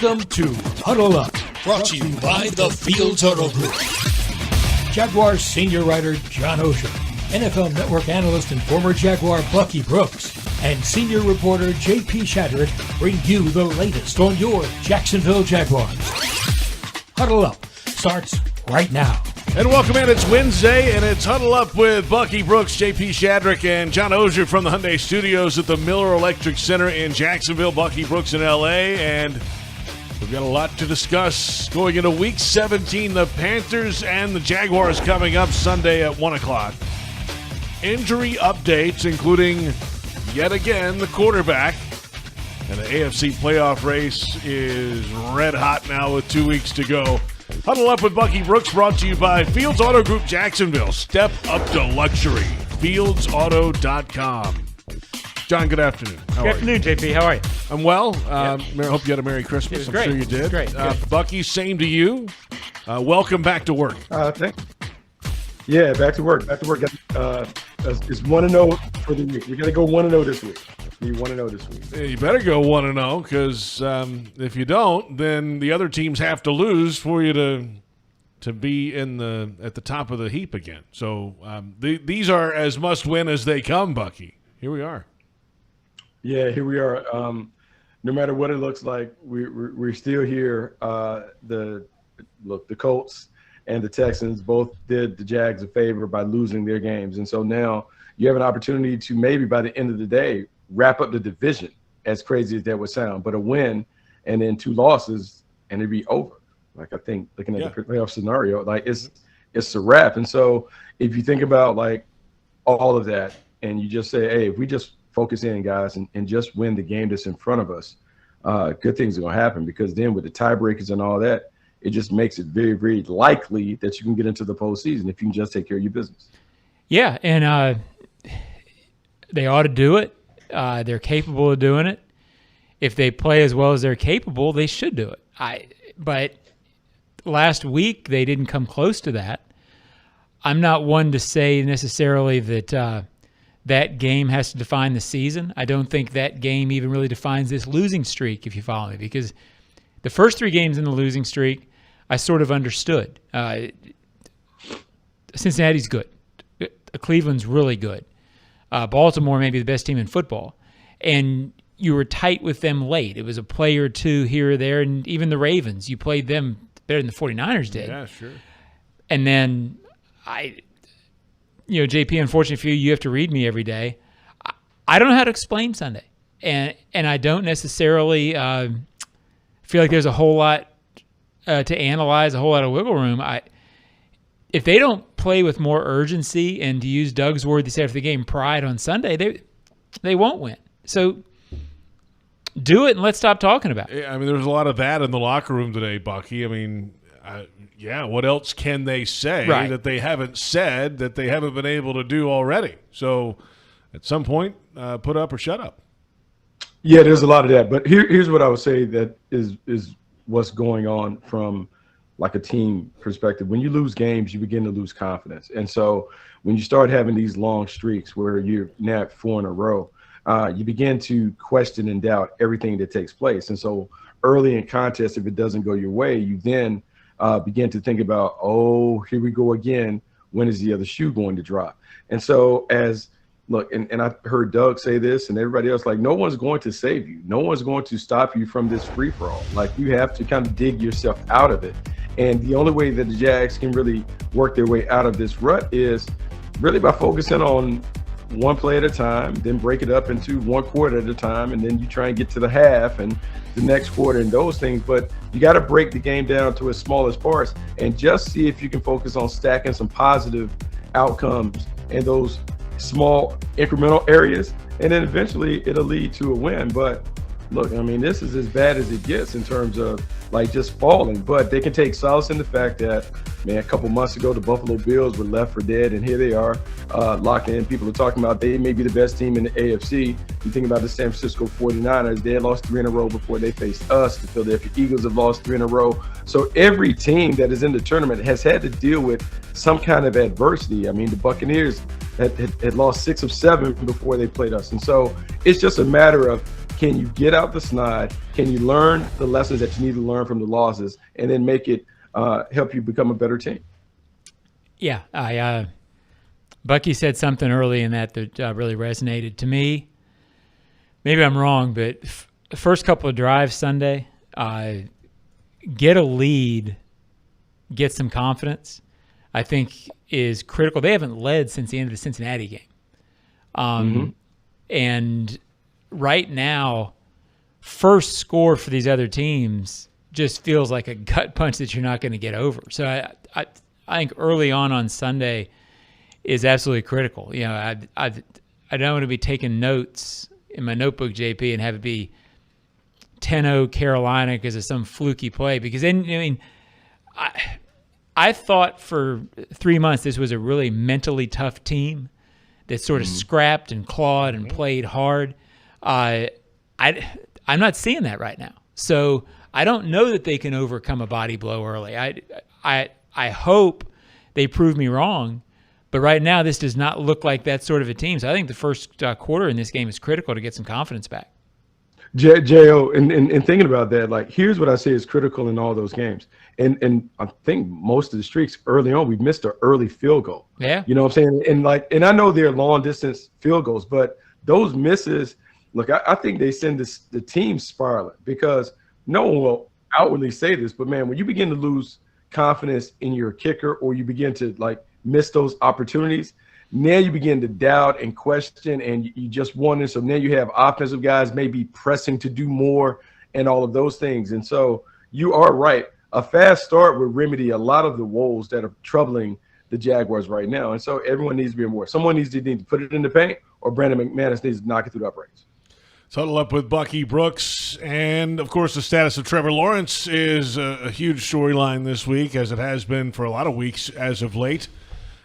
Welcome to Huddle Up, brought to you by the Fields Huddle Group. Jaguars senior writer John Oehser, NFL Network analyst and former Jaguar Bucky Brooks, and senior reporter JP Shadrick bring you the latest on your Jacksonville Jaguars. Huddle Up starts right now. And welcome in. It's Wednesday, and it's Huddle Up with Bucky Brooks, JP Shadrick, and John Oehser from the Hyundai Studios at the Miller Electric Center in Jacksonville. Bucky Brooks in L.A., and we've got a lot to discuss going into Week 17. The Panthers and the Jaguars coming up Sunday at 1 o'clock. Injury updates, including, yet again, the quarterback. And the AFC playoff race is red hot now with 2 weeks to go. Huddle Up with Bucky Brooks, brought to you by Fields Auto Group Jacksonville. Step up to luxury. FieldsAuto.com. John, good afternoon. Good afternoon, JP. How are you? I'm well. I hope you had a Merry Christmas. It was I'm great. sure you did. Great. Bucky, same to you. Welcome back to work. Thanks. Yeah, back to work. It's 1-0 for the week. We got to go 1-0 this week. We 1-0 this week. You better go 1-0, because if you don't, then the other teams have to lose for you to be at the top of the heap again. So these are as must-win as they come, Bucky. Here we are. Yeah, here we are. No matter what it looks like, we're still here. The Colts and the Texans both did the Jags a favor by losing their games. And so now you have an opportunity to maybe by the end of the day wrap up the division, as crazy as that would sound. But a win and then 2 losses and it'd be over. Like, I think looking at the playoff scenario, like it's a wrap. And so if you think about like all of that and you just say, hey, if we just focus in, guys, and just win the game that's in front of us, good things are going to happen, because then with the tiebreakers and all that, it just makes it very, very likely that you can get into the postseason if you can just take care of your business. Yeah, and they ought to do it. They're capable of doing it. If they play as well as they're capable, they should do it. But last week, they didn't come close to that. I'm not one to say necessarily that that game has to define the season. I don't think that game even really defines this losing streak, if you follow me, because the first 3 games in the losing streak, I sort of understood. Cincinnati's good. Cleveland's really good. Baltimore may be the best team in football. And you were tight with them late. It was a play or two here or there, and even the Ravens, you played them better than the 49ers did. Yeah, sure. And then JP, unfortunately for you, you have to read me every day. I don't know how to explain Sunday. And I don't necessarily feel like there's a whole lot to analyze, a whole lot of wiggle room. If they don't play with more urgency, and to use Doug's word this after the game, pride on Sunday, they won't win. So do it and let's stop talking about it. I mean, there was a lot of that in the locker room today, Bucky. I mean, what else can they say that they haven't said, that they haven't been able to do already? So at some point, put up or shut up. Yeah, there's a lot of that. But here's what I would say that is what's going on from like a team perspective. When you lose games, you begin to lose confidence. And so when you start having these long streaks where you're now at 4 in a row, you begin to question and doubt everything that takes place. And so early in contests, if it doesn't go your way, you then begin to think about, oh, here we go again. When is the other shoe going to drop? And so and I heard Doug say this and everybody else, like, no one's going to save you. No one's going to stop you from this free-for-all. Like, you have to kind of dig yourself out of it. And the only way that the Jags can really work their way out of this rut is really by focusing on one play at a time, then break it up into 1 quarter at a time, and then you try and get to the half and the next quarter and those things. But you got to break the game down to its smallest parts and just see if you can focus on stacking some positive outcomes in those small incremental areas, and then eventually it'll lead to a win. But look, I mean, this is as bad as it gets in terms of like just falling, but they can take solace in the fact that, man, a couple months ago, the Buffalo Bills were left for dead, and here they are locked in. People are talking about they may be the best team in the AFC. You think about the San Francisco 49ers, they had lost 3 in a row before they faced us. The Philadelphia Eagles have lost 3 in a row. So every team that is in the tournament has had to deal with some kind of adversity. I mean, the Buccaneers had lost 6 of 7 before they played us. And so it's just a matter of, can you get out the snide? Can you learn the lessons that you need to learn from the losses, and then make it help you become a better team? Yeah, Bucky said something early in that really resonated to me. Maybe I'm wrong, but the first couple of drives Sunday, get a lead, get some confidence, I think is critical. They haven't led since the end of the Cincinnati game. And right now, first score for these other teams just feels like a gut punch that you're not going to get over. So I think early on Sunday is absolutely critical. You know, I don't want to be taking notes in my notebook, JP, and have it be 10-0 Carolina because of some fluky play. Because then, I mean, I thought for 3 months this was a really mentally tough team that sort of scrapped and clawed and played hard. I'm not seeing that right now. So I don't know that they can overcome a body blow early. I hope they prove me wrong, but right now this does not look like that sort of a team. So I think the first quarter in this game is critical to get some confidence back. J.O., and thinking about that, like, here's what I say is critical in all those games. And I think most of the streaks early on, we've missed an early field goal. Yeah. You know what I'm saying? And I know they're long distance field goals, but those misses, look, I think they send the team spiraling, because no one will outwardly say this, but man, when you begin to lose confidence in your kicker, or you begin to like miss those opportunities, now you begin to doubt and question, and you just wonder. So now you have offensive guys maybe pressing to do more and all of those things. And so you are right. A fast start would remedy a lot of the woes that are troubling the Jaguars right now. And so everyone needs to be more. Someone needs to put it in the paint, or Brandon McManus needs to knock it through the uprights. Huddle Up with Bucky Brooks. And, of course, the status of Trevor Lawrence is a huge storyline this week, as it has been for a lot of weeks as of late.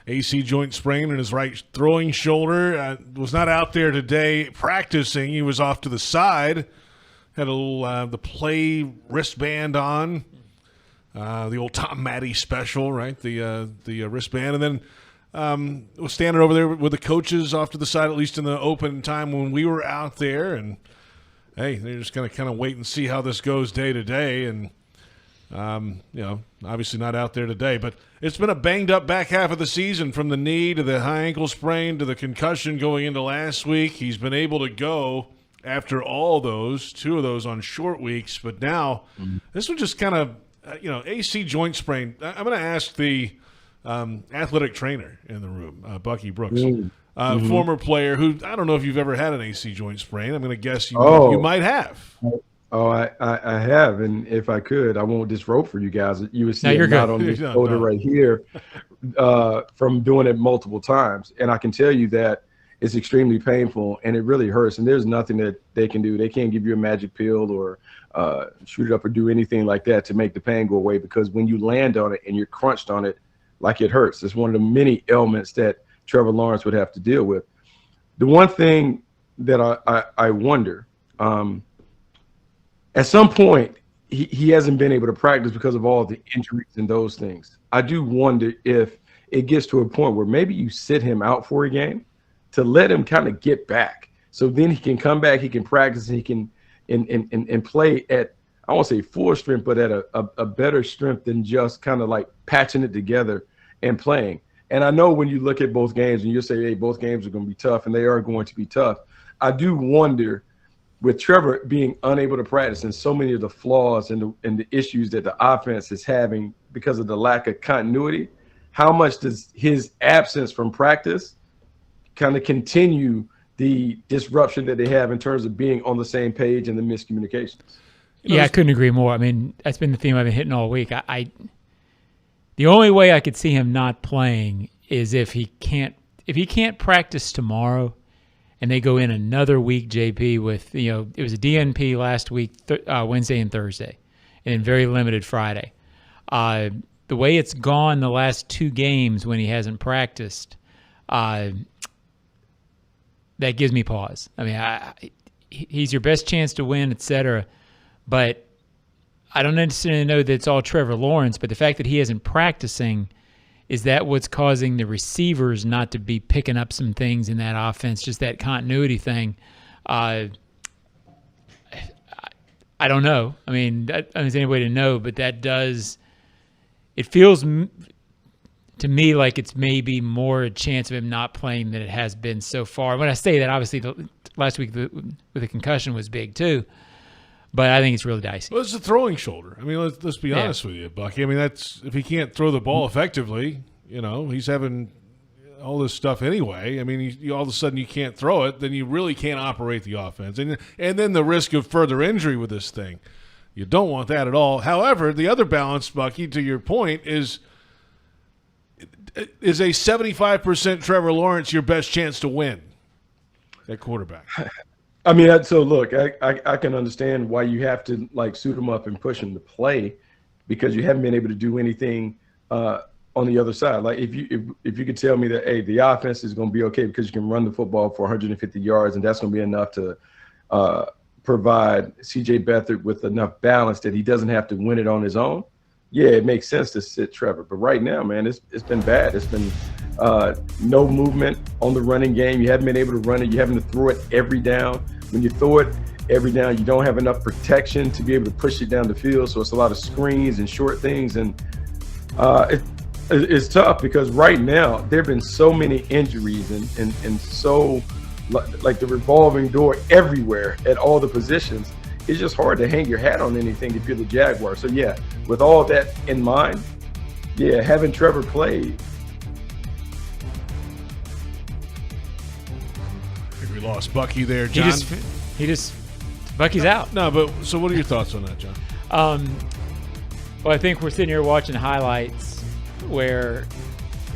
AC joint sprain in his right throwing shoulder. Was not out there today practicing. He was off to the side. Had a little the play wristband on. The old Tom Matty special, right? The wristband. And then was standing over there with the coaches off to the side, at least in the open time when we were out there. And, hey, they're just going to kind of wait and see how this goes day to day. And, obviously not out there today. But it's been a banged-up back half of the season, from the knee to the high ankle sprain to the concussion going into last week. He's been able to go after all those, 2 of those on short weeks. But now this one just kind of, AC joint sprain. I'm going to ask the athletic trainer in the room, Bucky Brooks, former player who, I don't know if you've ever had an AC joint sprain. I'm going to guess you might have. Oh, I have, and if I could, I won't disrobe for you guys. You would see you're it not on this shoulder right here from doing it multiple times. And I can tell you that it's extremely painful, and it really hurts, and there's nothing that they can do. They can't give you a magic pill or shoot it up or do anything like that to make the pain go away, because when you land on it and you're crunched on it, like, it hurts. It's one of the many ailments that Trevor Lawrence would have to deal with. The one thing that I wonder, at some point, he hasn't been able to practice because of all the injuries and those things. I do wonder if it gets to a point where maybe you sit him out for a game to let him kind of get back. So then he can come back, he can practice, and he can and play at, I won't say full strength, but at a better strength than just kind of like patching it together and playing. And I know when you look at both games and you say, hey, both games are going to be tough, and they are going to be tough, I do wonder, with Trevor being unable to practice and so many of the flaws and the issues that the offense is having because of the lack of continuity, how much does his absence from practice kind of continue the disruption that they have in terms of being on the same page and the miscommunications? Yeah, I couldn't agree more. I mean, that's been the theme I've been hitting all week. The only way I could see him not playing is if he can't practice tomorrow, and they go in another week, JP, with, it was a DNP last week, Wednesday and Thursday, and very limited Friday. The way it's gone the last 2 games when he hasn't practiced, that gives me pause. I mean, he's your best chance to win, et cetera, but I don't necessarily know that it's all Trevor Lawrence, but the fact that he isn't practicing, is that what's causing the receivers not to be picking up some things in that offense, just that continuity thing? I don't know. I mean, there's any way to know, but that does. It feels to me like it's maybe more a chance of him not playing than it has been so far. When I say that, obviously, last week with the concussion was big too, but I think it's really dicey. Well, it's a throwing shoulder. I mean, let's be honest with you, Bucky. I mean, that's if he can't throw the ball effectively, he's having all this stuff anyway. I mean, all of a sudden you can't throw it, then you really can't operate the offense, and then the risk of further injury with this thing. You don't want that at all. However, the other balance, Bucky, to your point, is a 75% Trevor Lawrence your best chance to win at quarterback? I mean, so look, I can understand why you have to suit him up and push him to play, because you haven't been able to do anything on the other side. Like if you could tell me that, hey, the offense is going to be okay because you can run the football for 150 yards and that's going to be enough to provide C.J. Beathard with enough balance that he doesn't have to win it on his own. Yeah, it makes sense to sit Trevor. But right now, man, it's been bad. It's been no movement on the running game. You haven't been able to run it. You having to throw it every down. When you throw it every down, you don't have enough protection to be able to push it down the field. So it's a lot of screens and short things. And it's tough because right now there have been so many injuries and so like the revolving door everywhere at all the positions. It's just hard to hang your hat on anything if you're the Jaguars. So, yeah, with all that in mind, yeah, having Trevor play. I think we lost Bucky there, John. Bucky's out. No, but so what are your thoughts on that, John? Well, I think we're sitting here watching highlights where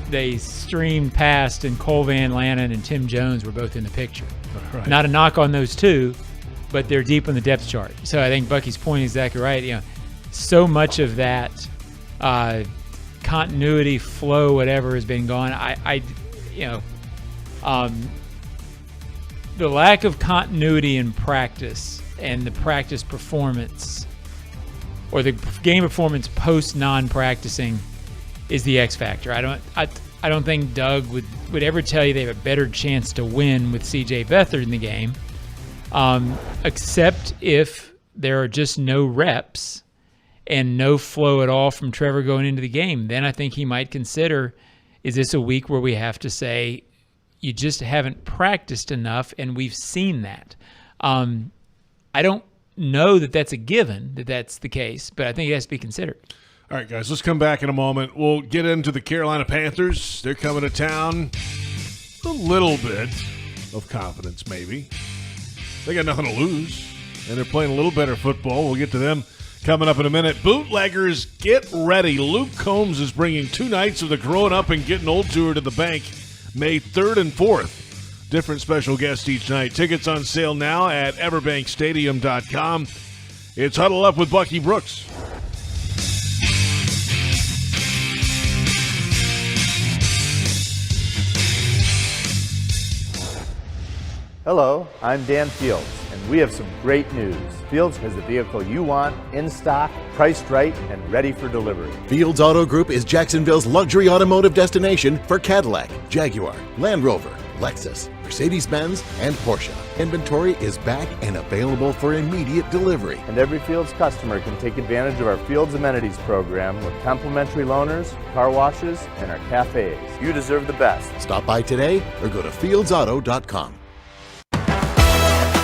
they streamed past and Cole Van Lannon and Tim Jones were both in the picture. Right. Not a knock on those two, but they're deep on the depth chart. So I think Bucky's point is exactly right. So much of that continuity, flow, whatever has been gone. The lack of continuity in practice and the practice performance or the game performance post non-practicing is the X factor. I don't think Doug would ever tell you they have a better chance to win with C.J. Beathard in the game. Except if there are just no reps and no flow at all from Trevor going into the game. Then I think he might consider, is this a week where we have to say, you just haven't practiced enough, and we've seen that. I don't know that that's a given, that that's the case, but I think it has to be considered. All right, guys, let's come back in a moment. We'll get into the Carolina Panthers. They're coming to town. A little bit of confidence, maybe. They got nothing to lose, and they're playing a little better football. We'll get to them coming up in a minute. Bootleggers, get ready. Luke Combs is bringing 2 nights of the Growing Up and Getting Old tour to the bank, May 3rd and 4th. Different special guests each night. Tickets on sale now at everbankstadium.com. It's Huddle Up with Bucky Brooks. Hello, I'm Dan Fields, and we have some great news. Fields has the vehicle you want, in stock, priced right, and ready for delivery. Fields Auto Group is Jacksonville's luxury automotive destination for Cadillac, Jaguar, Land Rover, Lexus, Mercedes-Benz, and Porsche. Inventory is back and available for immediate delivery. And every Fields customer can take advantage of our Fields Amenities program with complimentary loaners, car washes, and our cafes. You deserve the best. Stop by today or go to fieldsauto.com.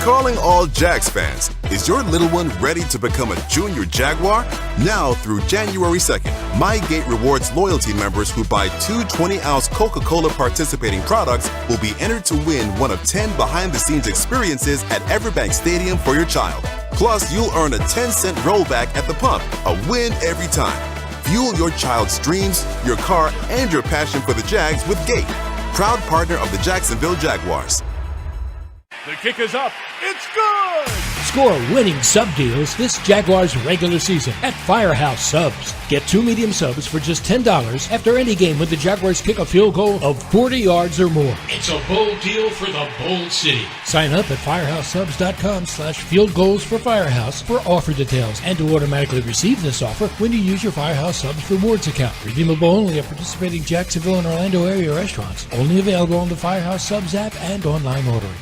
Calling all Jags fans. Is your little one ready to become a junior Jaguar? Now through January 2nd, MyGate rewards loyalty members who buy 2 20-ounce Coca-Cola participating products will be entered to win one of 10 behind-the-scenes experiences at Everbank Stadium for your child. Plus, you'll earn a 10-cent rollback at the pump, a win every time. Fuel your child's dreams, your car, and your passion for the Jags with Gate, proud partner of the Jacksonville Jaguars. The kick is up. It's good! Score winning sub deals this Jaguars regular season at Firehouse Subs. Get 2 medium subs for just $10 after any game when the Jaguars kick a field goal of 40 yards or more. It's a bold deal for the bold city. Sign up at firehousesubs.com/field goals for Firehouse for offer details and to automatically receive this offer when you use your Firehouse Subs rewards account. Redeemable only at participating Jacksonville and Orlando area restaurants. Only available on the Firehouse Subs app and online ordering.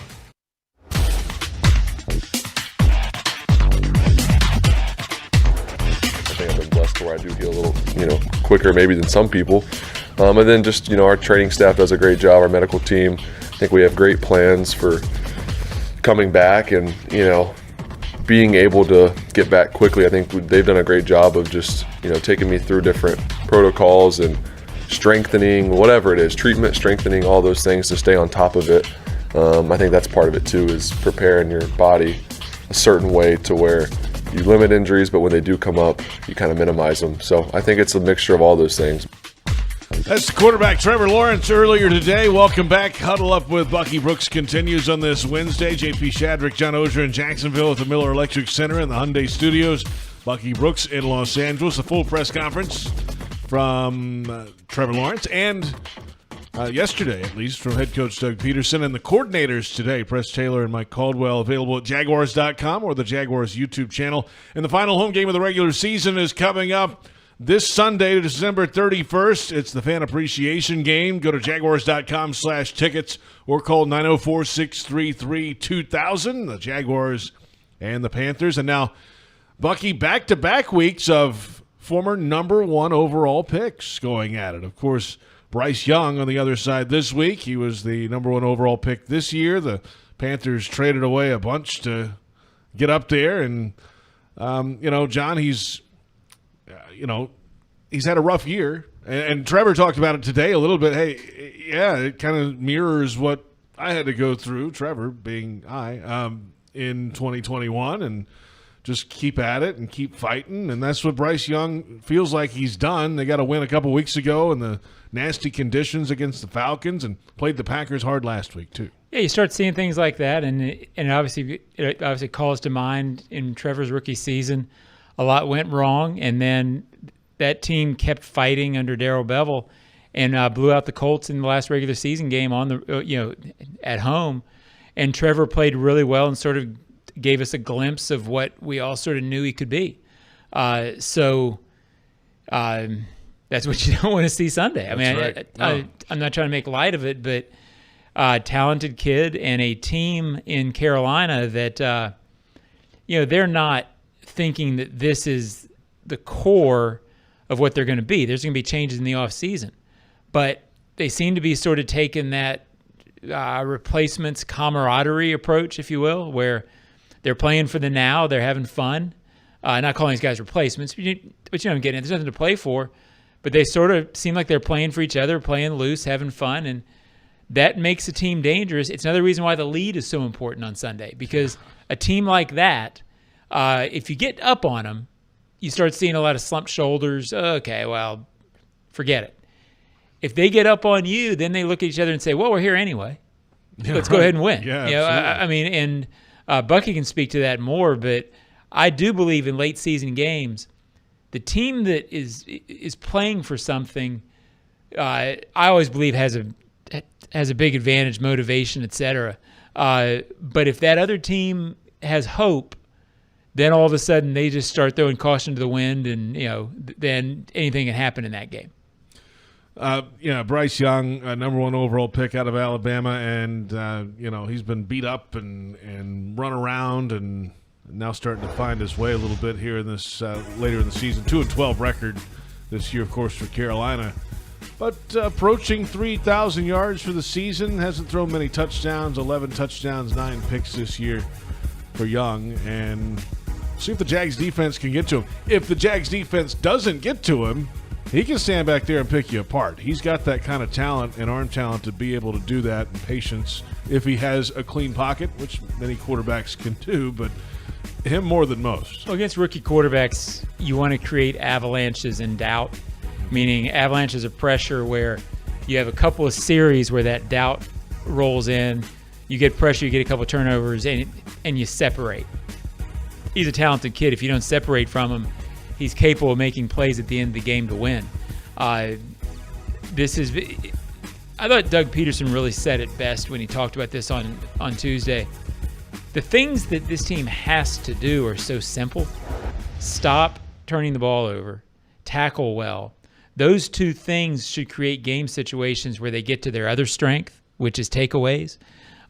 fortunately I've been blessed to where I do heal a little, quicker maybe than some people. And then just, our training staff does a great job, our medical team. I think we have great plans for coming back and, being able to get back quickly. I think they've done a great job of just, taking me through different protocols and strengthening, whatever it is, treatment, strengthening, all those things to stay on top of it. I think that's part of it too, is preparing your body a certain way to where you limit injuries, but when they do come up, you kind of minimize them. So I think it's a mixture of all those things. That's quarterback Trevor Lawrence earlier today. Welcome back. Huddle Up with Bucky Brooks continues on this Wednesday. JP Shadrick, John Oehser in Jacksonville at the Miller Electric Center in the Hyundai Studios. Bucky Brooks in Los Angeles. A full press conference from Trevor Lawrence and yesterday, at least, from head coach Doug Petersen. And the coordinators today, Press Taylor and Mike Caldwell, available at Jaguars.com or the Jaguars YouTube channel. And the final home game of the regular season is coming up this Sunday, December 31st. It's the fan appreciation game. Go to Jaguars.com/tickets or call 904-633-2000. The Jaguars and the Panthers. And now, Bucky, back-to-back weeks of former number one overall picks going at it. Of course, Bryce Young on the other side this week. He was the number one overall pick this year. The Panthers traded away a bunch to get up there. And, John, he's had a rough year. And Trevor talked about it today a little bit. Hey, yeah, it kind of mirrors what I had to go through, Trevor being in 2021, and just keep at it and keep fighting. And that's what Bryce Young feels like he's done. They got a win a couple weeks ago in the nasty conditions against the Falcons and played the Packers hard last week too. Yeah, you start seeing things like that, and it obviously calls to mind in Trevor's rookie season, a lot went wrong, and then that team kept fighting under Darrell Bevell and blew out the Colts in the last regular season game on the at home. And Trevor played really well and sort of gave us a glimpse of what we all sort of knew he could be. So that's what you don't want to see Sunday. I'm not trying to make light of it, but talented kid and a team in Carolina that they're not thinking that this is the core of what they're going to be. There's going to be changes in the offseason. But they seem to be sort of taking that replacements camaraderie approach, if you will, where they're playing for the now, they're having fun. Not calling these guys replacements, but you know what I'm getting at. There's nothing to play for. But they sort of seem like they're playing for each other, playing loose, having fun, and that makes a team dangerous. It's another reason why the lead is so important on Sunday, because a team like that, if you get up on them, you start seeing a lot of slumped shoulders. Okay, well, forget it. If they get up on you, then they look at each other and say, well, we're here anyway. Let's go ahead and win. Yeah, Bucky can speak to that more, but I do believe in late season games, the team that is playing for something, I always believe has a big advantage, motivation, etc. But if that other team has hope, then all of a sudden they just start throwing caution to the wind, and then anything can happen in that game. Bryce Young, number one overall pick out of Alabama, and he's been beat up and run around, and now starting to find his way a little bit here in this later in the season. 2-12 record this year, of course, for Carolina, but approaching 3,000 yards for the season. Hasn't thrown many touchdowns, 11 touchdowns, 9 picks this year for Young, and see if the Jags defense can get to him. If the Jags defense doesn't get to him, he can stand back there and pick you apart. He's got that kind of talent and arm talent to be able to do that, and patience if he has a clean pocket, which many quarterbacks can do, but him more than most. Well, against rookie quarterbacks, you want to create avalanches in doubt, meaning avalanches of pressure where you have a couple of series where that doubt rolls in, you get pressure, you get a couple of turnovers, and you separate. He's a talented kid. If you don't separate from him, he's capable of making plays at the end of the game to win. I thought Doug Petersen really said it best when he talked about this on Tuesday. The things that this team has to do are so simple. Stop turning the ball over. Tackle well. Those two things should create game situations where they get to their other strength, which is takeaways.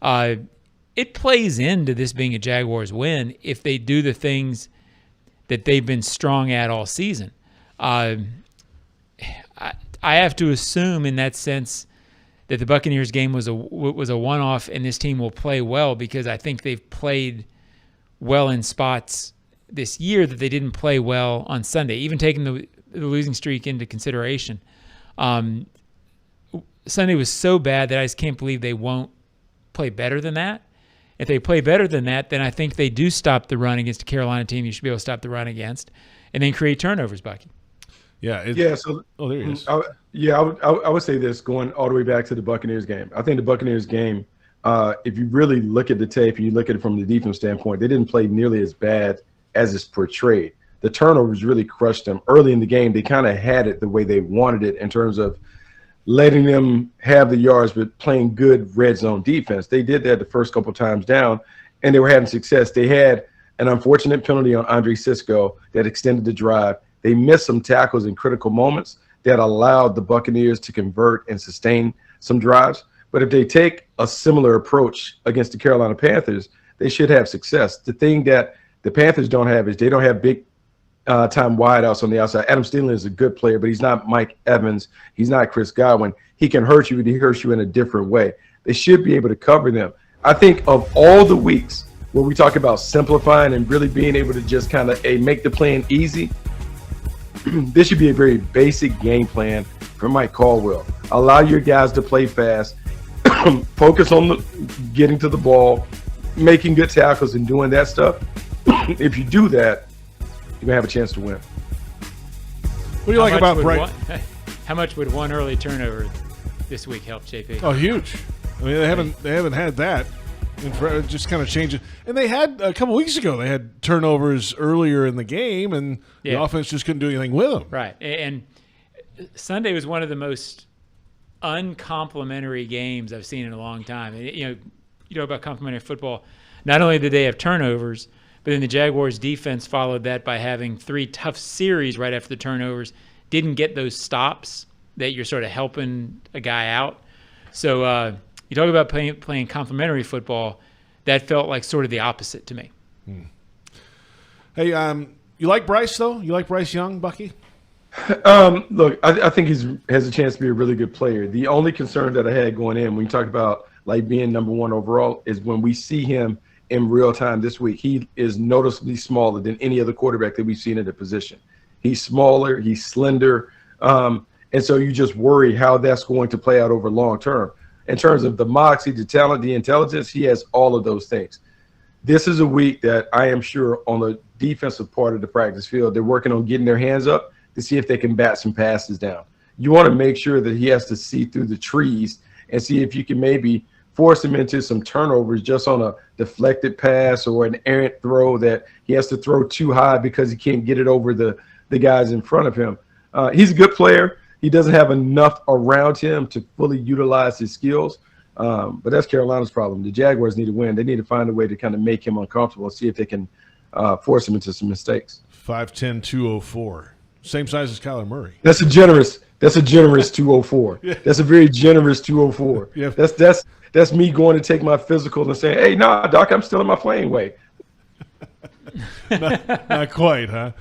It plays into this being a Jaguars win if they do the things that they've been strong at all season. I have to assume in that sense that the Buccaneers game was a one-off, and this team will play well because I think they've played well in spots this year that they didn't play well on Sunday, even taking the losing streak into consideration. Sunday was so bad that I just can't believe they won't play better than that. If they play better than that, then I think they do stop the run against a Carolina team you should be able to stop the run against, and then create turnovers, Bucky. Yeah. So, there he is. I would say this going all the way back to the Buccaneers game. I think the Buccaneers game, if you really look at the tape and you look at it from the defense standpoint, they didn't play nearly as bad as it's portrayed. The turnovers really crushed them. Early in the game, they kind of had it the way they wanted it in terms of letting them have the yards but playing good red zone defense. They did that the first couple times down, and they were having success. They had an unfortunate penalty on Andre Sisco that extended the drive. They missed some tackles in critical moments that allowed the Buccaneers to convert and sustain some drives. But if they take a similar approach against the Carolina Panthers, they should have success. The thing that the Panthers don't have is they don't have big time wideouts on the outside. Adam Thielen is a good player, but he's not Mike Evans. He's not Chris Godwin. He can hurt you, but he hurts you in a different way. They should be able to cover them. I think of all the weeks where we talk about simplifying and really being able to just kind of make the plan easy, this should be a very basic game plan for Mike Caldwell. Allow your guys to play fast, focus on getting to the ball, making good tackles and doing that stuff. If you do that, you're going to have a chance to win. What do you like about Bryce? How much would one early turnover this week help, JP? Oh, huge. I mean, they haven't had that. And just kind of change it. And they had a couple weeks ago, they had turnovers earlier in the game, and the offense just couldn't do anything with them. Right. And Sunday was one of the most uncomplimentary games I've seen in a long time. You know about complimentary football. Not only did they have turnovers, but then the Jaguars' defense followed that by having 3 tough series right after the turnovers. Didn't get those stops that you're sort of helping a guy out. So you talk about playing complimentary football. That felt like sort of the opposite to me. Hey, you like Bryce, though? You like Bryce Young, Bucky? Look, I think he has a chance to be a really good player. The only concern that I had going in when you talk about like being number 1 overall is when we see him in real time this week. He is noticeably smaller than any other quarterback that we've seen in the position. He's smaller, he's slender, and so you just worry how that's going to play out over long term. In terms of the moxie, the talent, the intelligence, he has all of those things. This is a week that I am sure on the defensive part of the practice field, they're working on getting their hands up to see if they can bat some passes down. You want to make sure that he has to see through the trees and see if you can maybe force him into some turnovers just on a deflected pass or an errant throw that he has to throw too high because he can't get it over the guys in front of him. He's a good player. He doesn't have enough around him to fully utilize his skills, but that's Carolina's problem. The Jaguars need to win. They need to find a way to kind of make him uncomfortable and see if they can force him into some mistakes. 5'10", 204. Same size as Kyler Murray. That's a generous 204. Yeah. That's a very generous 204. Yeah. That's me going to take my physical and saying, hey, nah, Doc, I'm still in my playing weight. not quite, huh?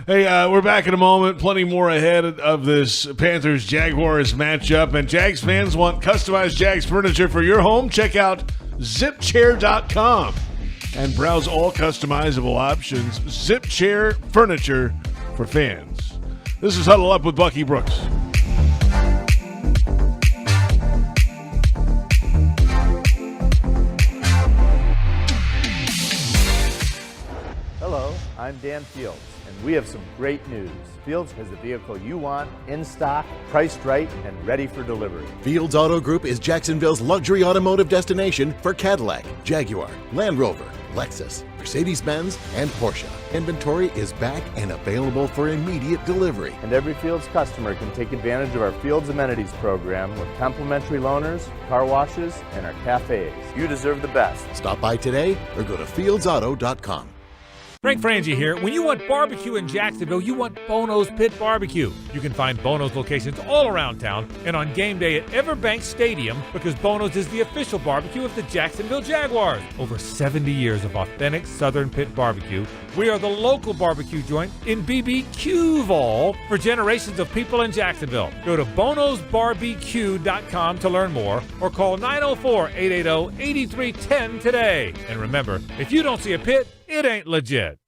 Hey, we're back in a moment. Plenty more ahead of this Panthers-Jaguars matchup. And Jags fans want customized Jags furniture for your home? Check out zipchair.com and browse all customizable options. ZipChair furniture for fans. This is Huddle Up with Bucky Brooks. Hello, I'm Dan Fields, and we have some great news. Fields has the vehicle you want, in stock, priced right, and ready for delivery. Fields Auto Group is Jacksonville's luxury automotive destination for Cadillac, Jaguar, Land Rover, Lexus, Mercedes-Benz, and Porsche. Inventory is back and available for immediate delivery. And every Fields customer can take advantage of our Fields Amenities program with complimentary loaners, car washes, and our cafes. You deserve the best. Stop by today or go to fieldsauto.com. Frank Frangie here. When you want barbecue in Jacksonville, you want Bono's Pit Barbecue. You can find Bono's locations all around town and on game day at Everbank Stadium because Bono's is the official barbecue of the Jacksonville Jaguars. Over 70 years of authentic Southern Pit Barbecue. We are the local barbecue joint in BBQval for generations of people in Jacksonville. Go to bonosbarbecue.com to learn more or call 904-880-8310 today. And remember, if you don't see a pit, it ain't legit.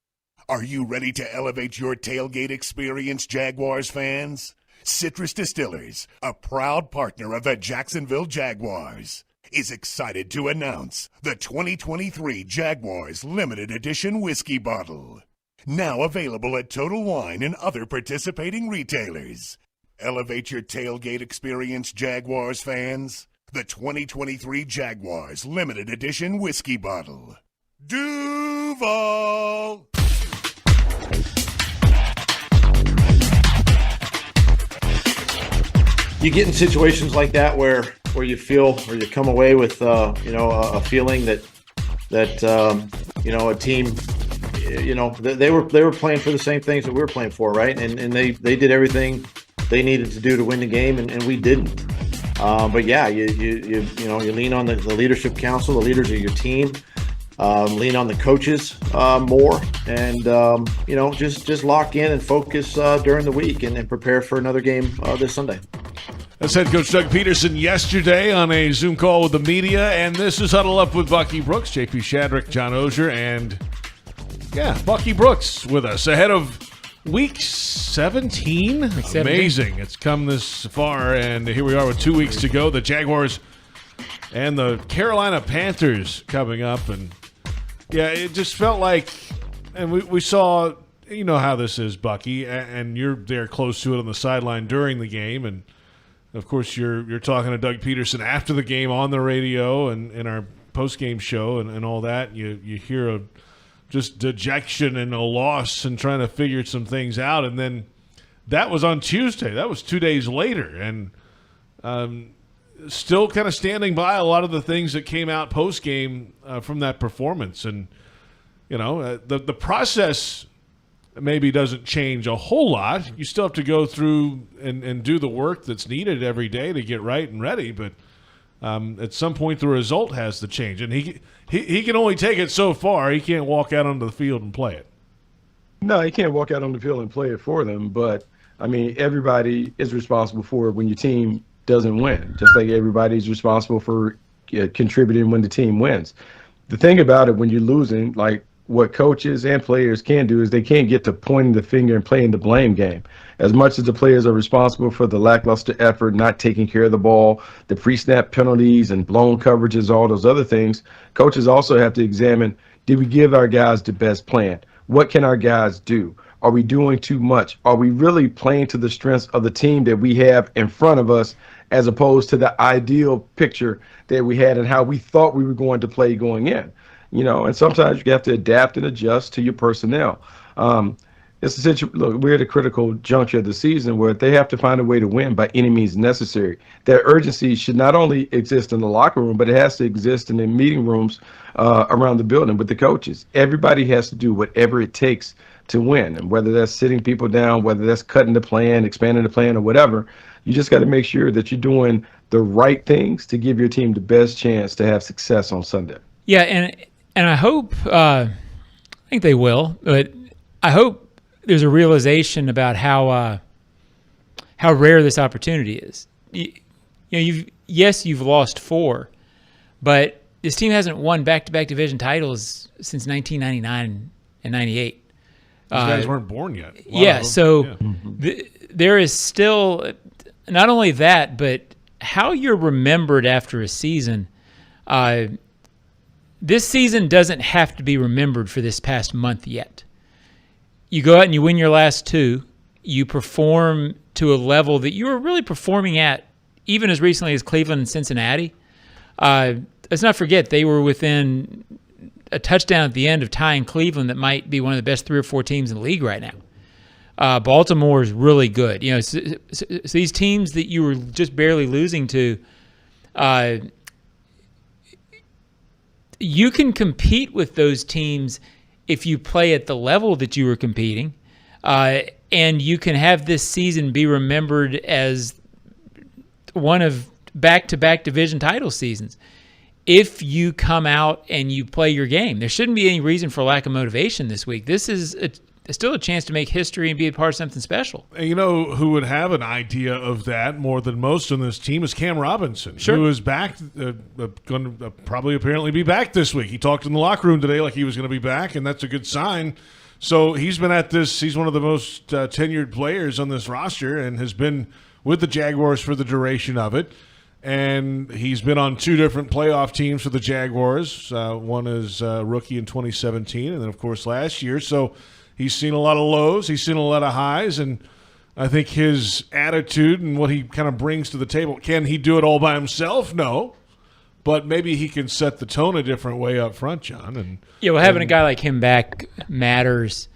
Are you ready to elevate your tailgate experience, Jaguars fans? Citrus Distillers, a proud partner of the Jacksonville Jaguars, is excited to announce the 2023 Jaguars Limited Edition Whiskey Bottle. Now available at Total Wine and other participating retailers. Elevate your tailgate experience, Jaguars fans. The 2023 Jaguars Limited Edition Whiskey Bottle. Duval! You get in situations like that where you feel, or you come away with a feeling that a team, they were playing for the same things that we were playing for, right? And they did everything they needed to do to win the game, and we didn't. But yeah, you lean on the leadership council, the leaders of your team. Lean on the coaches more, and just lock in and focus during the week and prepare for another game this Sunday. That's head coach Doug Petersen yesterday on a Zoom call with the media, and this is Huddle Up with Bucky Brooks, JP Shadrick, John Oehser, and Bucky Brooks with us ahead of Week 17. Amazing. It's come this far, and here we are with 2 weeks to go. The Jaguars and the Carolina Panthers coming up, and it just felt like, and we saw, you know how this is, Bucky, and you're there close to it on the sideline during the game, and of course you're talking to Doug Petersen after the game on the radio and in our post-game show and all that. You hear just dejection and a loss and trying to figure some things out, and then that was on Tuesday. That was 2 days later, and still kind of standing by a lot of the things that came out post-game from that performance. And, the process maybe doesn't change a whole lot. You still have to go through and do the work that's needed every day to get right and ready. But at some point, the result has to change. And he can only take it so far. He can't walk out onto the field and play it. No, he can't walk out on the field and play it for them. But, everybody is responsible for it when your team doesn't win, just like everybody's responsible for contributing when the team wins. The thing about it, when you're losing, like what coaches and players can do, is they can't get to pointing the finger and playing the blame game. As much as the players are responsible for the lackluster effort, not taking care of the ball, the pre-snap penalties and blown coverages, all those other things, coaches also have to examine, did we give our guys the best plan? What can our guys do? Are we doing too much? Are we really playing to the strengths of the team that we have in front of us, as opposed to the ideal picture that we had and how we thought we were going to play going in? And sometimes you have to adapt and adjust to your personnel. It's look, we're at a critical juncture of the season where they have to find a way to win by any means necessary. That urgency should not only exist in the locker room, but it has to exist in the meeting rooms around the building with the coaches. Everybody has to do whatever it takes to win, and whether that's sitting people down, whether that's cutting the plan, expanding the plan, or whatever, you just got to make sure that you're doing the right things to give your team the best chance to have success on Sunday. Yeah, and I hope, I think they will, but I hope there's a realization about how rare this opportunity is. You've lost 4, but this team hasn't won back-to-back division titles since 1999 and 98. These guys weren't born yet. There is still not only that, but how you're remembered after a season. This season doesn't have to be remembered for this past month yet. You go out and you win your last 2. You perform to a level that you were really performing at even as recently as Cleveland and Cincinnati. Let's not forget they were within a touchdown at the end of tying Cleveland that might be one of the best 3 or 4 teams in the league right now. Baltimore is really good. So these teams that you were just barely losing to, you can compete with those teams if you play at the level that you were competing, and you can have this season be remembered as one of back-to-back division title seasons. If you come out and you play your game, there shouldn't be any reason for lack of motivation this week. This is still a chance to make history and be a part of something special. And you know who would have an idea of that more than most on this team is Cam Robinson, Sure. who is back, going to probably apparently be back this week. He talked in the locker room today like he was going to be back, and that's a good sign. So he's been at this. He's one of the most tenured players on this roster and has been with the Jaguars for the duration of it. And he's been on 2 different playoff teams for the Jaguars. One is rookie in 2017, and then, of course, last year. So he's seen a lot of lows. He's seen a lot of highs. And I think his attitude and what he kind of brings to the table, can he do it all by himself? No. But maybe he can set the tone a different way up front, John. And having a guy like him back matters.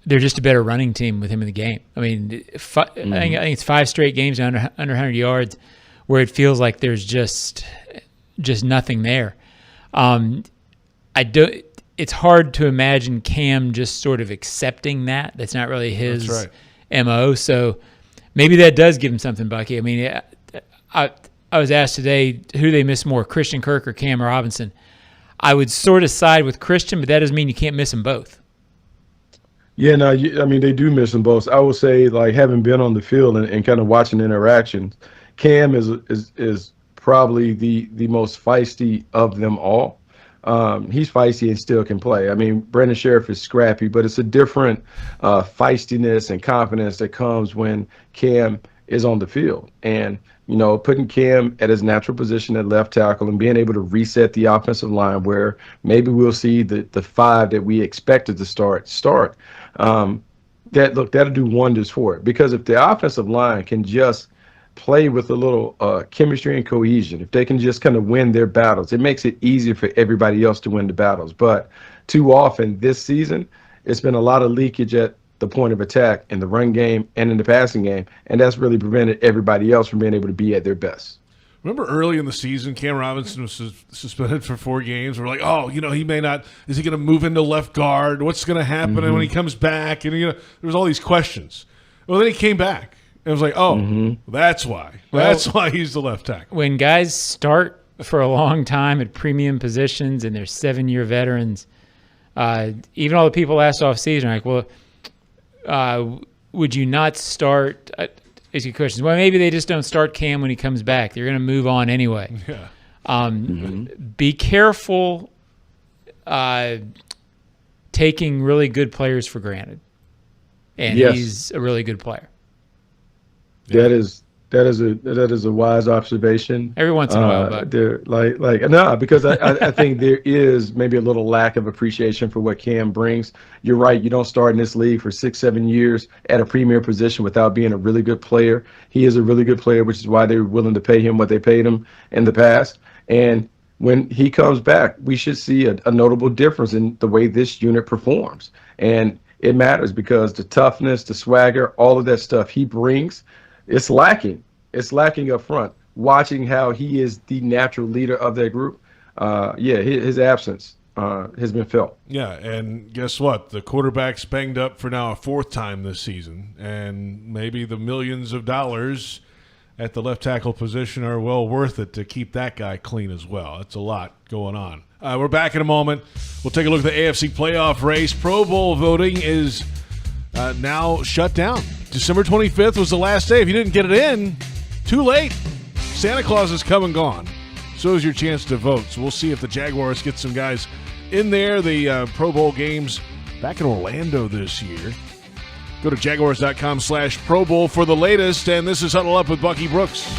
They're just a better running team with him in the game. I mean, I think it's 5 straight games under 100 yards where it feels like there's just nothing there. It's hard to imagine Cam just sort of accepting that. That's not really his MO. So maybe that does give him something, Bucky. I mean, I was asked today who they miss more, Christian Kirk or Cam Robinson. I would sort of side with Christian, but that doesn't mean you can't miss them both. Yeah, no, I mean, they do miss them both. I would say, like, having been on the field and kind of watching interactions, Cam is probably the most feisty of them all. He's feisty and still can play. I mean, Brandon Sheriff is scrappy, but it's a different feistiness and confidence that comes when Cam is on the field. And, you know, putting Cam at his natural position at left tackle and being able to reset the offensive line where maybe we'll see the 5 that we expected to start. That'll do wonders for it. Because if the offensive line can just play with a little chemistry and cohesion, if they can just kind of win their battles, it makes it easier for everybody else to win the battles. But too often this season, it's been a lot of leakage at the point of attack in the run game and in the passing game, and that's really prevented everybody else from being able to be at their best. Remember early in the season, Cam Robinson was suspended for 4 games. We're like, oh, you know, he may not – is he going to move into left guard? What's going to happen when he comes back? And, you know, there was all these questions. Well, then he came back. And it was like, oh, that's why. That's why he's the left tackle. When guys start for a long time at premium positions and they're 7-year veterans, even all the people last offseason are like, well, would you not start as your questions? Well, maybe they just don't start Cam when he comes back. They're going to move on anyway. Yeah. Be careful taking really good players for granted. And he's a really good player. That is a wise observation. Every once in a while, but because I think there is maybe a little lack of appreciation for what Cam brings. You're right. You don't start in this league for 6-7 years at a premier position without being a really good player. He is a really good player, which is why they were willing to pay him what they paid him in the past. And when he comes back, we should see a notable difference in the way this unit performs. And it matters because the toughness, the swagger, all of that stuff he brings, it's lacking. It's lacking up front. Watching how he is the natural leader of that group, his absence has been felt. Yeah, and guess what? The quarterback's banged up for now a 4th time this season, and maybe the millions of dollars at the left tackle position are well worth it to keep that guy clean as well. That's a lot going on. We're back in a moment. We'll take a look at the AFC playoff race. Pro Bowl voting is now shut down. December 25th was the last day. If you didn't get it in, too late. Santa Claus has come and gone. So is your chance to vote. So we'll see if the Jaguars get some guys in there. The Pro Bowl games back in Orlando this year. Go to Jaguars.com/Pro Bowl for the latest. And this is Huddle Up with Bucky Brooks.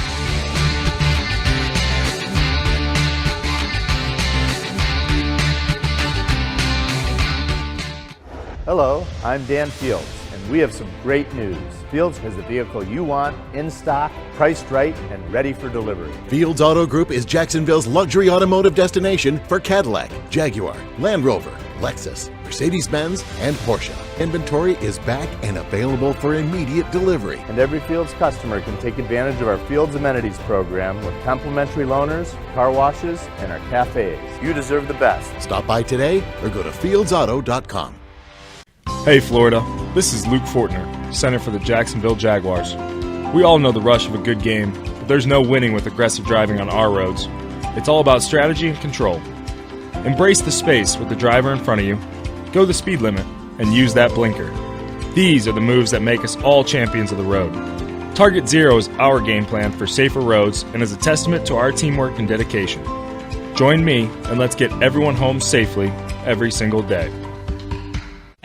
Hello, I'm Dan Fields, And we have some great news. Fields has the vehicle you want, in stock, priced right, and ready for delivery. Fields Auto Group is Jacksonville's luxury automotive destination for Cadillac, Jaguar, Land Rover, Lexus, Mercedes-Benz, and Porsche. Inventory is back and available for immediate delivery. And every Fields customer can take advantage of our Fields Amenities program with complimentary loaners, car washes, and our cafes. You deserve the best. Stop by today or go to fieldsauto.com. Hey Florida, this is Luke Fortner, center for the Jacksonville Jaguars. We all know the rush of a good game, but there's no winning with aggressive driving on our roads. It's all about strategy and control. Embrace the space with the driver in front of you, go the speed limit, and use that blinker. These are the moves that make us all champions of the road. Target Zero is our game plan for safer roads and is a testament to our teamwork and dedication. Join me and let's get everyone home safely every single day.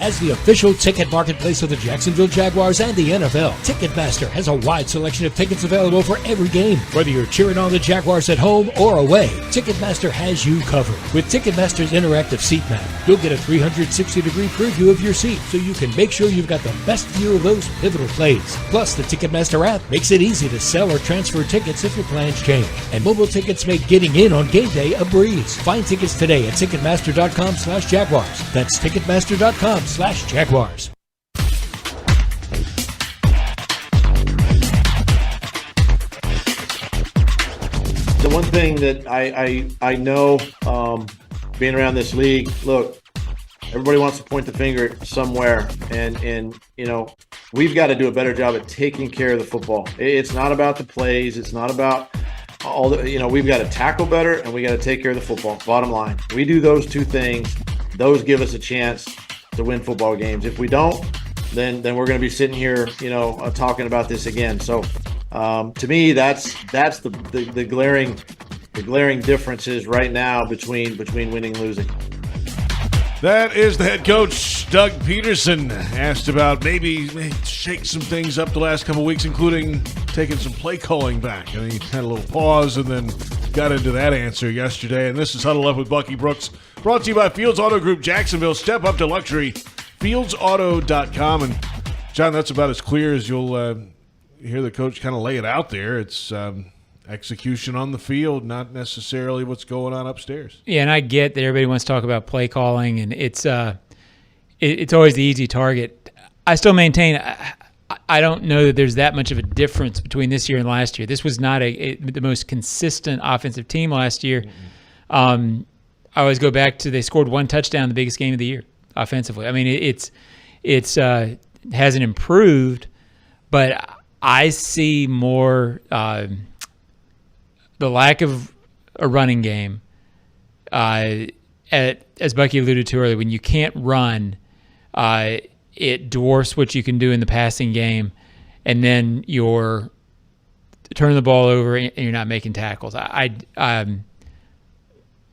As the official ticket marketplace of the Jacksonville Jaguars and the NFL, Ticketmaster has a wide selection of tickets available for every game. Whether you're cheering on the Jaguars at home or away, Ticketmaster has you covered. With Ticketmaster's interactive seat map, you'll get a 360-degree preview of your seat so you can make sure you've got the best view of those pivotal plays. Plus, the Ticketmaster app makes it easy to sell or transfer tickets if your plans change. And mobile tickets make getting in on game day a breeze. Find tickets today at Ticketmaster.com/Jaguars. That's Ticketmaster.com/Jaguars. The one thing that I know, being around this league, look, everybody wants to point the finger somewhere, and you know, we've got to do a better job at taking care of the football. It's not about the plays. It's not about all the, you know, we've got to tackle better and we got to take care of the football. Bottom line, we do those two things. Those give us a chance to win football games. If we don't, then we're going to be sitting here, you know, talking about this again. So to me, that's the glaring differences right now between winning and losing. That is the head coach, Doug Petersen, asked about maybe shake some things up the last couple weeks, including taking some play calling back. And he had a little pause and then got into that answer yesterday. And this is Huddle Up with Bucky Brooks, brought to you by Fields Auto Group, Jacksonville. Step up to luxury, fieldsauto.com. And, John, that's about as clear as you'll hear the coach kind of lay it out there. It's execution on the field, not necessarily what's going on upstairs. Yeah, and I get that everybody wants to talk about play calling, and it's always the easy target. I still maintain I don't know that there's that much of a difference between this year and last year. This was not the most consistent offensive team last year. I always go back to they scored one touchdown, the biggest game of the year offensively. I mean, it hasn't improved, but I see more the lack of a running game. As Bucky alluded to earlier, when you can't run, it dwarfs what you can do in the passing game, and then you're turning the ball over and you're not making tackles.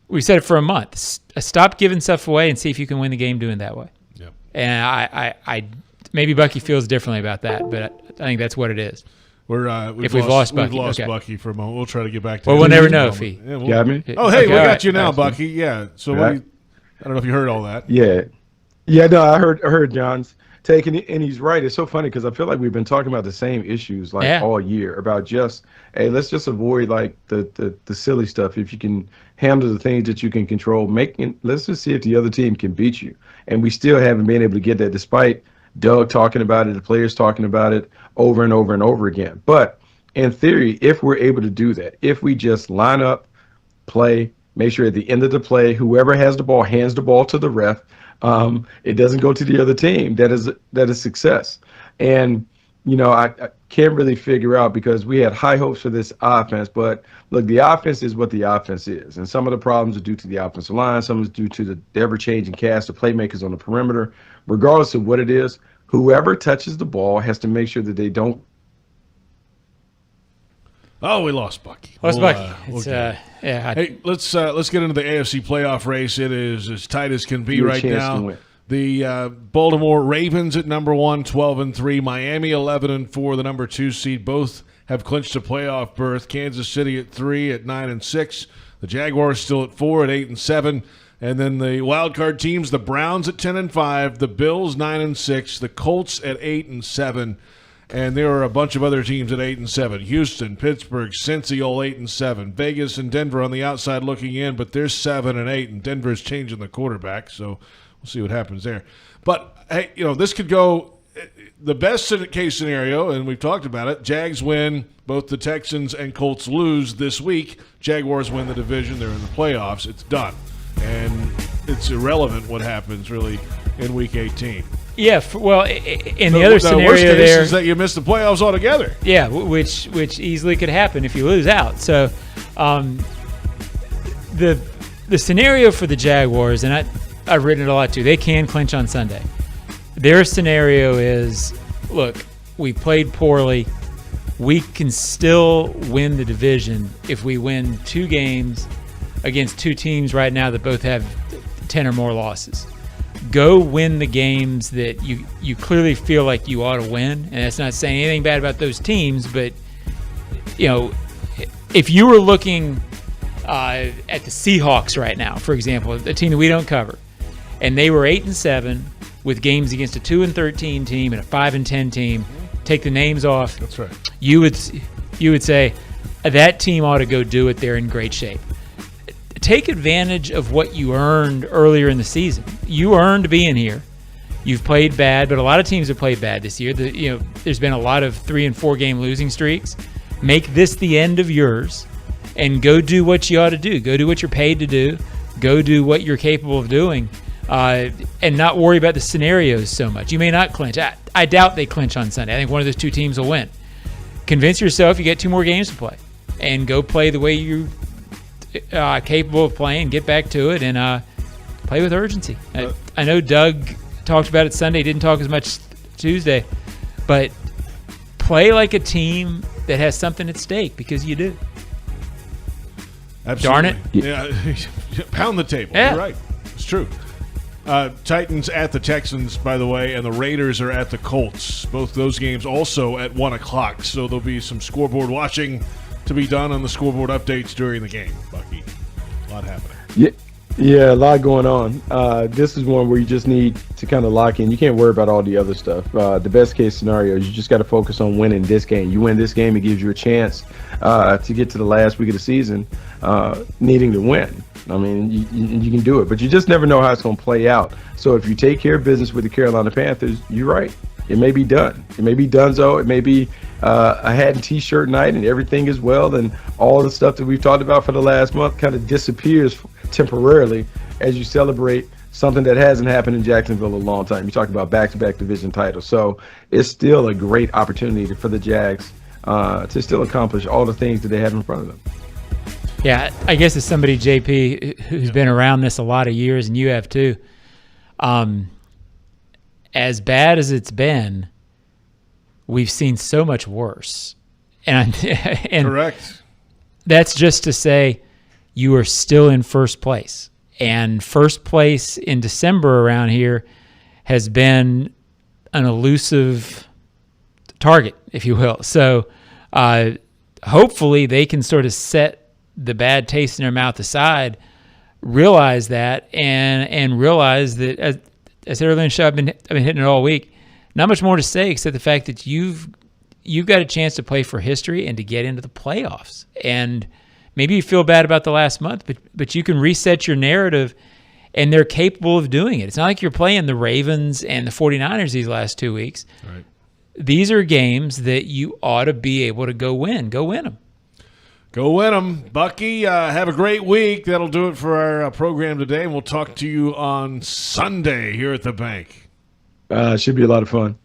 We said it for a month. Stop giving stuff away and see if you can win the game doing it that way. Yep. And I maybe Bucky feels differently about that, but I think that's what it is. We've lost Bucky for a moment. We'll try to get back to him. Well, we'll never know if he got me. Oh, hey, okay, we got right. you now, Bucky. Yeah. So I don't know if you heard all that. Yeah. No, I heard John's take, and he's right. It's so funny because I feel like we've been talking about the same issues all year about just, hey, let's just avoid like the silly stuff. If you can handle the things that you can control, let's just see if the other team can beat you. And we still haven't been able to get that, despite Doug talking about it, the players talking about it over and over and over again. But in theory, if we're able to do that, if we just line up, play, make sure at the end of the play, whoever has the ball hands the ball to the ref, it doesn't go to the other team. That is success. And, you know, I can't really figure out, because we had high hopes for this offense, but look, the offense is what the offense is. And some of the problems are due to the offensive line. Some is due to the ever-changing cast of playmakers on the perimeter. Regardless of what it is, whoever touches the ball has to make sure that they don't. Oh, we lost Bucky. Hey, let's get into the AFC playoff race. It is as tight as can be right now. The Baltimore Ravens at number 1, 12-3. Miami 11-4, the number 2 seed. Both have clinched a playoff berth. Kansas City at 3 at 9-6. The Jaguars still at 4 at 8-7. And then the wild card teams, the Browns at 10-5, the Bills 9-6, the Colts at 8-7, and there are a bunch of other teams at 8-7. Houston, Pittsburgh, Cincy all 8-7. Vegas and Denver on the outside looking in, but they're 7-8, and Denver's changing the quarterback, so we'll see what happens there. But hey, this could go. The best case scenario, and we've talked about it, Jags win, both the Texans and Colts lose this week. Jaguars win the division. They're in the playoffs. It's done. And it's irrelevant what happens, really, in Week 18. Yeah, in the other scenario worst case there is that you miss the playoffs altogether. Yeah, which easily could happen if you lose out. So the scenario for the Jaguars, and I've written it a lot too, they can clinch on Sunday. Their scenario is, look, we played poorly. We can still win the division if we win 2 games against 2 teams right now that both have 10 or more losses. Go win the games that you clearly feel like you ought to win. And that's not saying anything bad about those teams, but, if you were looking at the Seahawks right now, for example, a team that we don't cover, and they were 8-7, with games against a 2-13 team and a 5-10 team, take the names off. That's right. You would say that team ought to go do it. They're in great shape. Take advantage of what you earned earlier in the season. You earned being here. You've played bad, but a lot of teams have played bad this year. There's been a lot of 3- and 4-game losing streaks. Make this the end of yours, and go do what you ought to do. Go do what you're paid to do. Go do what you're capable of doing. And not worry about the scenarios so much. You may not clinch. I doubt they clinch on Sunday. I think one of those 2 teams will win. Convince yourself you get 2 more games to play, and go play the way you're capable of playing. Get back to it and play with urgency. I know Doug talked about it Sunday. Didn't talk as much Tuesday, but play like a team that has something at stake, because you do. Absolutely. Darn it. Yeah. Pound the table. Yeah. You're right. It's true. Titans at the Texans, by the way, and the Raiders are at the Colts. Both those games also at 1 o'clock, so there'll be some scoreboard watching to be done on the scoreboard updates during the game, Bucky. A lot happening. Yeah, a lot going on. This is one where you just need to kind of lock in. You can't worry about all the other stuff. The best case scenario is you just got to focus on winning this game. You win this game, it gives you a chance to get to the last week of the season needing to win. I mean, you can do it, but you just never know how it's going to play out. So if you take care of business with the Carolina Panthers, you're right. It may be done. It may be donezo. It may be a hat and T-shirt night, and everything is well. Then all the stuff that we've talked about for the last month kind of disappears temporarily as you celebrate something that hasn't happened in Jacksonville in a long time. You talk about back-to-back division titles. So it's still a great opportunity for the Jags to still accomplish all the things that they have in front of them. Yeah, I guess as somebody, JP, who's been around this a lot of years, and you have too, as bad as it's been, we've seen so much worse. And Correct. That's just to say you are still in first place. And first place in December around here has been an elusive target, if you will. So hopefully they can sort of set the bad taste in their mouth aside, realize that, and realize that, as I said earlier in the show, I've been hitting it all week. Not much more to say except the fact that you've got a chance to play for history and to get into the playoffs. And maybe you feel bad about the last month, but you can reset your narrative, and they're capable of doing it. It's not like you're playing the Ravens and the 49ers these last 2 weeks. Right. These are games that you ought to be able to go win. Go win them. Go win them. Bucky, have a great week. That'll do it for our program today, and we'll talk to you on Sunday here at the bank. Should be a lot of fun.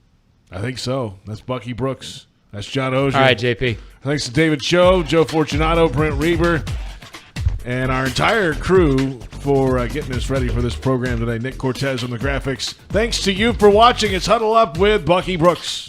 I think so. That's Bucky Brooks. That's John Oehser. All right, JP. Thanks to David Cho, Joe Fortunato, Brent Reber, and our entire crew for getting us ready for this program today. Nick Cortez on the graphics. Thanks to you for watching. It's Huddle Up with Bucky Brooks.